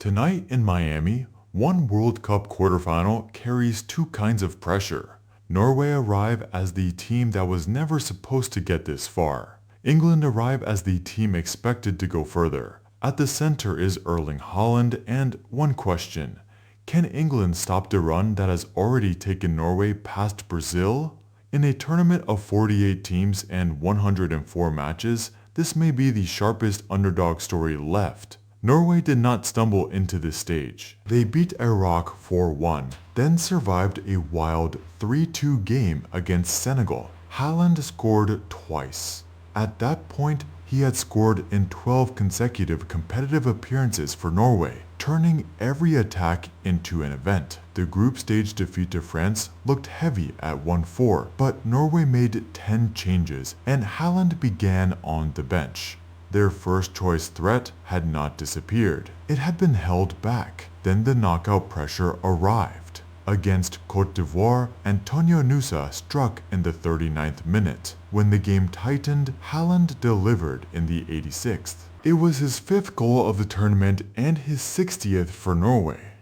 Tonight in Miami, one World Cup quarterfinal carries two kinds of pressure. Norway arrive as the team that was never supposed to get this far. England arrive as the team expected to go further. At the center is Erling Haaland, and one question: can England stop the run that has already taken Norway past Brazil? In a tournament of 48 teams and 104 matches, this may be the sharpest underdog story left. Norway did not stumble into this stage. They beat Iraq 4-1, then survived a wild 3-2 game against Senegal. Haaland scored twice. At that point, he had scored in 12 consecutive competitive appearances for Norway, turning every attack into an event. The group stage defeat to France looked heavy at 1-4, but Norway made 10 changes and Haaland began on the bench. Their first choice threat had not disappeared. It had been held back. Then the knockout pressure arrived. Against Côte d'Ivoire, Antonio Nusa struck in the 39th minute. When the game tightened, Haaland delivered in the 86th. It was his 5th goal of the tournament and his 60th for Norway.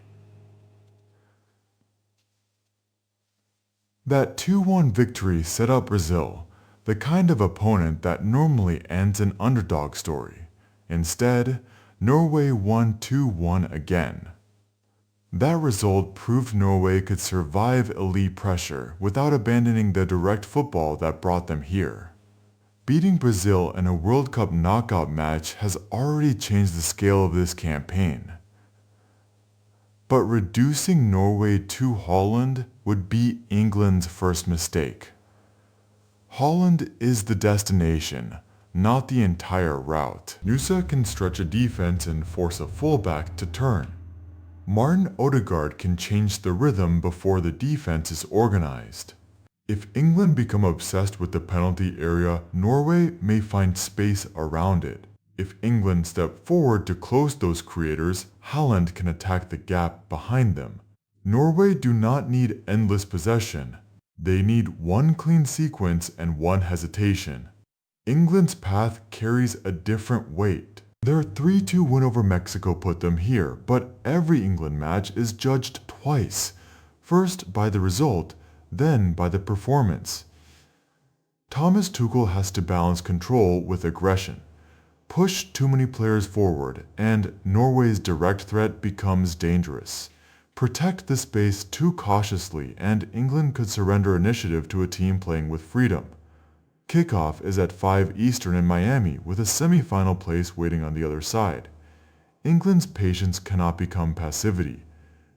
That 2-1 victory set up Brazil, the kind of opponent that normally ends an underdog story. Instead, Norway won 2-1 again. That result proved Norway could survive elite pressure without abandoning the direct football that brought them here. Beating Brazil in a World Cup knockout match has already changed the scale of this campaign. But reducing Norway to Haaland would be England's first mistake. Haaland is the destination, not the entire route. Nusa can stretch a defense and force a fullback to turn. Martin Odegaard can change the rhythm before the defense is organized. If England become obsessed with the penalty area, Norway may find space around it. If England step forward to close those creators, Haaland can attack the gap behind them. Norway do not need endless possession. They need one clean sequence and one hesitation. England's path carries a different weight. Their 3-2 win over Mexico put them here, but every England match is judged twice. First by the result, then by the performance. Thomas Tuchel has to balance control with aggression. Push too many players forward, and Norway's direct threat becomes dangerous. Protect the space too cautiously, and England could surrender initiative to a team playing with freedom. Kickoff is at 5 Eastern in Miami, with a semi-final place waiting on the other side. England's patience cannot become passivity.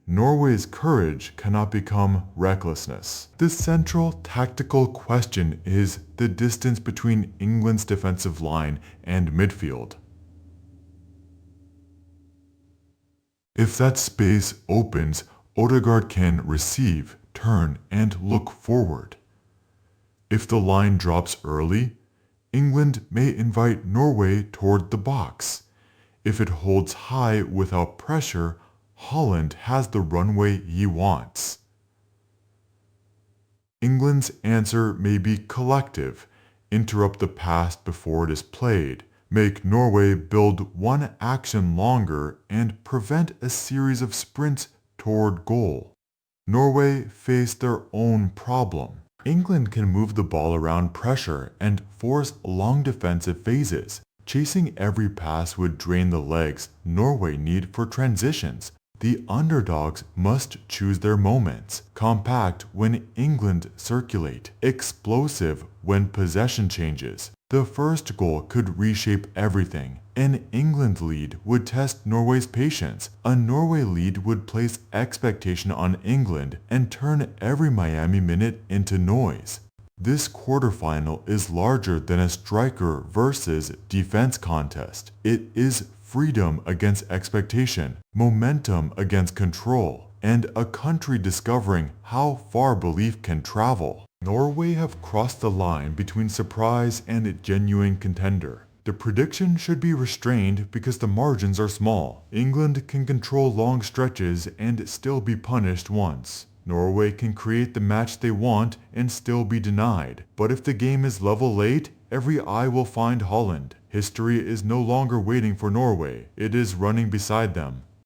Norway's courage cannot become recklessness. The central tactical question is the distance between England's defensive line and midfield. If that space opens, Odegaard can receive, turn, and look forward. If the line drops early, England may invite Norway toward the box. If it holds high without pressure, Haaland has the runway he wants. England's answer may be collective: interrupt the pass before it is played, make Norway build one action longer, and prevent a series of sprints toward goal. Norway face their own problem. England can move the ball around pressure and force long defensive phases. Chasing every pass would drain the legs Norway need for transitions. The underdogs must choose their moments. Compact when England circulate. Explosive when possession changes. The first goal could reshape everything. An England lead would test Norway's patience. A Norway lead would place expectation on England and turn every Miami minute into noise. This quarterfinal is larger than a striker versus defense contest. It is freedom against expectation, momentum against control, and a country discovering how far belief can travel. Norway have crossed the line between surprise and a genuine contender. The prediction should be restrained because the margins are small. England can control long stretches and still be punished once. Norway can create the match they want and still be denied. But if the game is level late, every eye will find Haaland. History is no longer waiting for Norway, it is running beside them.